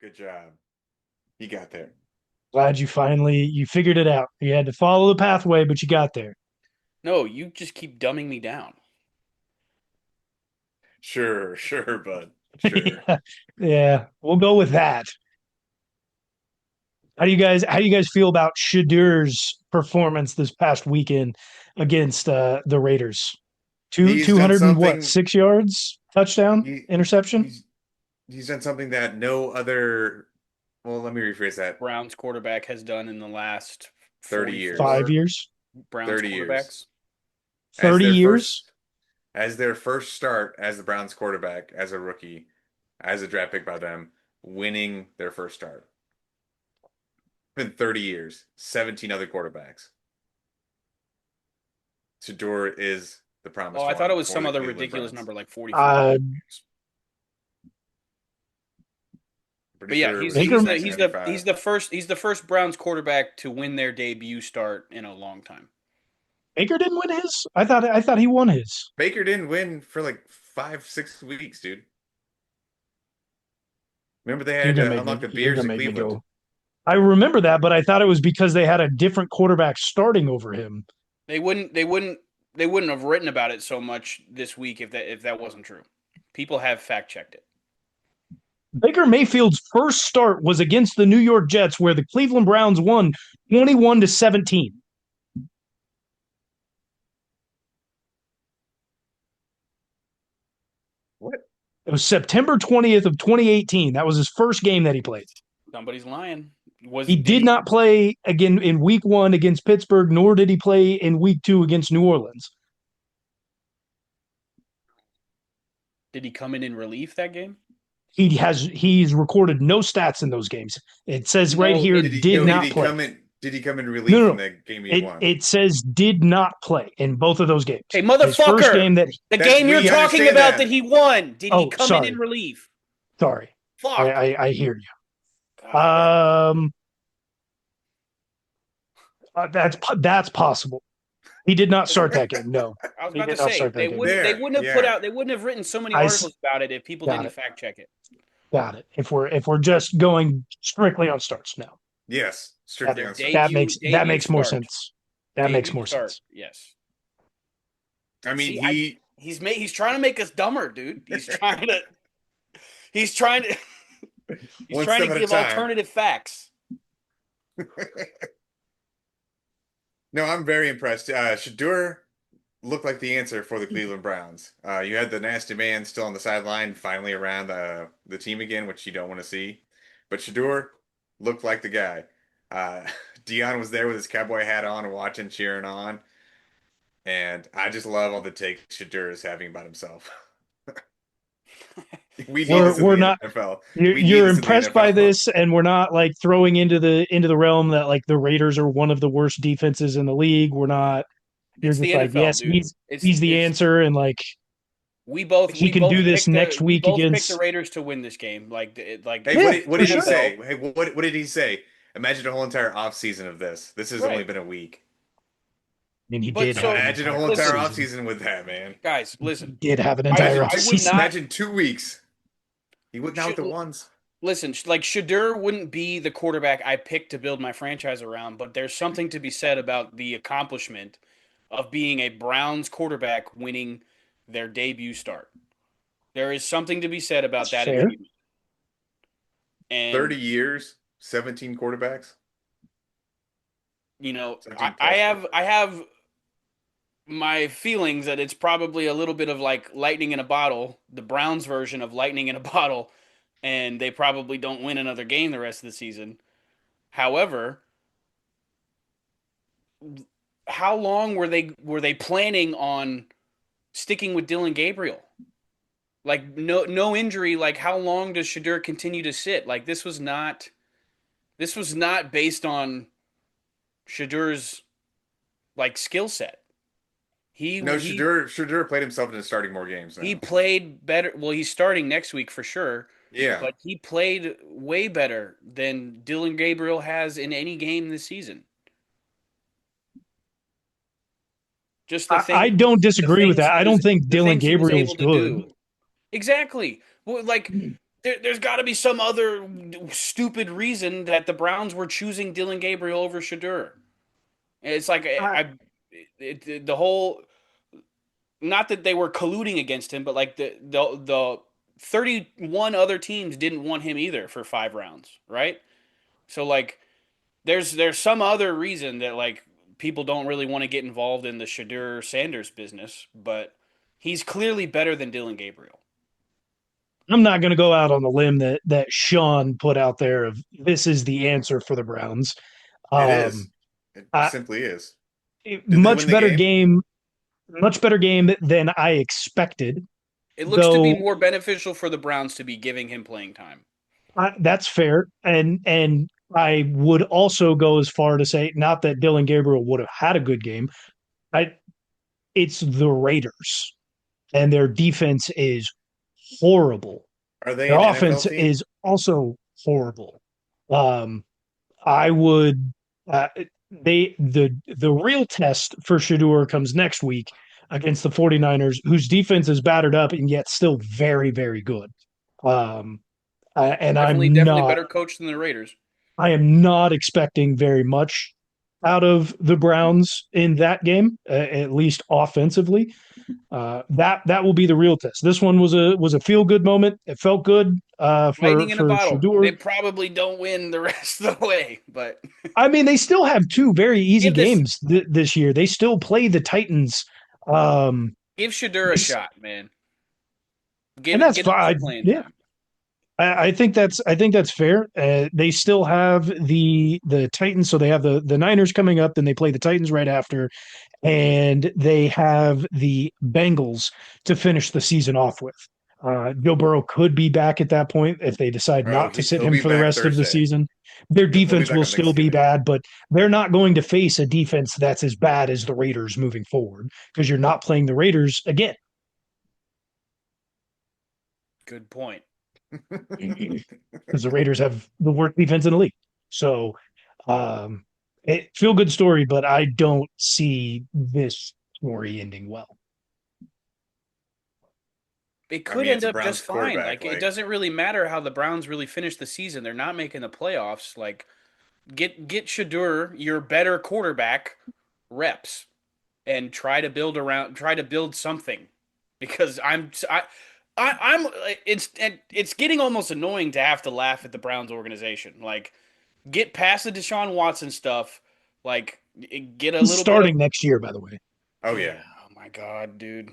Good job. You got there. Glad you figured it out. You had to follow the pathway, but you got there. No, you just keep dumbing me down. Sure, sure, bud. Sure. Yeah, yeah, we'll go with that. How do you guys feel about Shedur's performance this past weekend against the Raiders? He's Two done hundred and what, something 6 yards, touchdown, he interception, he's he's done something that no other well, let me rephrase that. Browns quarterback has done in the last 30 years. 5 44 years, Browns 30 years. quarterbacks. As 30 years. their first start as the Browns quarterback, as a rookie, as a draft pick by them, winning their first start. Been 30 years, 17 other quarterbacks. Shadur is the Oh, promised I thought it one was for some the other Cleveland ridiculous Browns. number like 44. Uh, Pretty But yeah, sure it was Baker he's 1995. the first Browns quarterback to win their debut start in a long time. Baker didn't win his. I thought he won his. Baker didn't win for like 5, 6 weeks, dude. Remember they You're had gonna to make unlock me. the You're beers gonna in make me Cleveland. go. I remember that, but I thought it was because they had a different quarterback starting over him. They wouldn't they wouldn't they wouldn't have written about it so much this week if that wasn't true. People have fact checked it. Baker Mayfield's first start was against the New York Jets, where the Cleveland Browns won 21-17. What? It was September 20th of 2018. That was his first game that he played. Somebody's lying. Was He did did he not play again in week one against Pittsburgh, nor did he play in week two against New Orleans. did he come in relief that game? He's recorded no stats in those games. It says right No, here it Did he did no, it not play. did he come in No, relief no, in no. the game he It won? it says did not play in both of those games. Hey, His first motherfucker! game that The That game you're we talking understand about that that. he won. Did he oh come in sorry relief? sorry Fuck. I hear you. God. That's possible. He did not start that game. No, I was he about to did not say start that game. they There, wouldn't have put yeah. out they wouldn't have written so many I articles about it if people got didn't it. fact check it. Got it. If we're just going strictly on starts now, Yes, that strictly Their on starts. that debut makes more start. sense. That makes Debut more start. sense. Yes. I mean, See, he's trying to make us dumber, dude. He's trying to he's one trying to step at a give time. alternative facts. No, I'm very impressed. Shadur looked like the answer for the Cleveland Browns. You had the nasty man still on the sideline, finally around the team again, which you don't want to see. But Shadur looked like the guy. Uh, Dion was there with his cowboy hat on, watching, cheering on, and I just love all the takes Shadur is having about himself. We need We're this in we're the not. NFL. We need You're this in the impressed by NFL. this, and we're not like throwing into the realm that like the Raiders are one of the worst defenses in the league. We're not. You're It's just the like, NFL, yes, dude. he's the It's answer, and like he we can do both this picked next we week both picked the against. Raiders to win this game. Like Hey, Yeah, what for did he sure. NFL. say? Hey, what did he say? Imagine a whole entire offseason of this. This has only Right. been a week. I mean, he But did have so an Imagine a entire whole entire listen, offseason. offseason with that, man. guys, He listen. did have an I entire I would offseason. not Imagine 2 weeks. He went out with should the ones. listen, like Shadur wouldn't be the quarterback I picked to build my franchise around, but there's something to be said about the accomplishment of being a Browns quarterback winning their debut start. There is something to be said about That's that fair. achievement. And 30 years, 17 quarterbacks, you know, 17 plus I quarterbacks. have my feelings that it's probably a little bit of like lightning in a bottle, the Browns version of lightning in a bottle, and they probably don't win another game the rest of the season. However, how long were they planning on sticking with Dylan Gabriel? Like no injury, like how long does Shadur continue to sit? Like this was not based on Shadur's like skill set. He No, he Shadur played himself into starting more games he now. played better. Well, he's starting next week for sure, Yeah. but he played way better than Dylan Gabriel has in any game this season. Just I don't the disagree with things that. he I was don't think the Dylan things he was Gabriel's able to good. do. Exactly. Well, like There's got to be some other stupid reason that the Browns were choosing Dylan Gabriel over Shadur. It's like I, the whole, not that they were colluding against him, but like the 31 other teams didn't want him either for 5 rounds, right? So like there's some other reason that like people don't really want to get involved in the Shedeur Sanders business, but he's clearly better than Dylan Gabriel. I'm not going to go out on the limb that Sean put out there of this is the answer for the Browns. It is. Um, It I, simply is. Did they win much the better game? game, much better game than I expected. It looks to be Though more beneficial for the Browns to be giving him playing time. that's fair, and I would also go as far to say not that Dylan Gabriel would have had a good game. I it's the Raiders, and their defense is horrible. Are they Their an NFL offense team? is also horrible. Um, I would the real test for Shadur comes next week against the 49ers, whose defense is battered up and yet still very, very good. Um, and Definitely better coach than the Raiders. I am not expecting very much out of the Browns in that game, at least offensively. That will be the real test. This one was a feel good moment. It felt good Lightning in a for bottle. Shadur. They probably don't win the rest of the way, but I mean, they still have two very easy give this games this year. They still play the Titans, um, give Shadur a this, shot, man. and that's Get him some fine. playing Yeah, time. I think that's fair. They still have the Titans, so they have the Niners coming up. Then they play the Titans right after, and they have the Bengals to finish the season off with. Joe Burrow could be back at that point if they decide Oh, not to sit he'll him be for the back rest of the Thursday. season. Their He'll be defense back will on still be Thanksgiving. bad, but they're not going to face a defense that's as bad as the Raiders moving forward because you're not playing the Raiders again. Good point. Because the Raiders have the worst defense in the league. So, um, feel good story, but I don't see this story ending well. It I could mean, end it's a up Browns just fine. quarterback. Like it Like, doesn't really matter how the Browns really finish the season. They're not making the playoffs. Like get Shadur, your better quarterback, reps and try to build something because I'm it's getting almost annoying to have to laugh at the Browns organization. Like get past the Deshaun Watson stuff, like get a He's little bit of starting next year, by the way. oh yeah, yeah. oh my god, dude.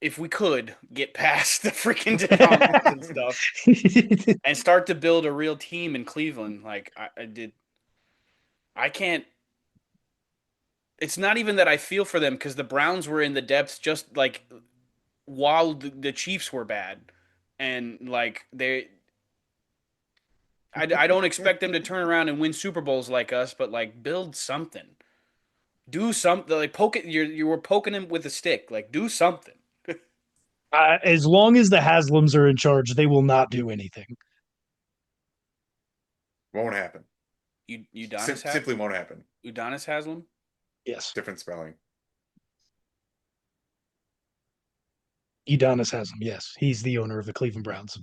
If we could get past the freaking Deshaun Watson stuff and start to build a real team in Cleveland, like I did, I can't. It's not even that I feel for them because the Browns were in the depths just like while the Chiefs were bad, and like I don't expect them to turn around and win Super Bowls like us, but like build something, do something, like poke it. You were poking him with a stick, like do something. As long as the Haslams are in charge, they will not do anything. Won't happen. Simply won't happen. Udonis Haslam. Yes, Different spelling. Udonis Haslam. Yes, he's the owner of the Cleveland Browns.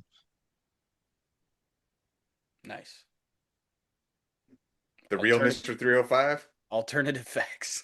Nice. The real Altern- Mr. 305? Alternative facts.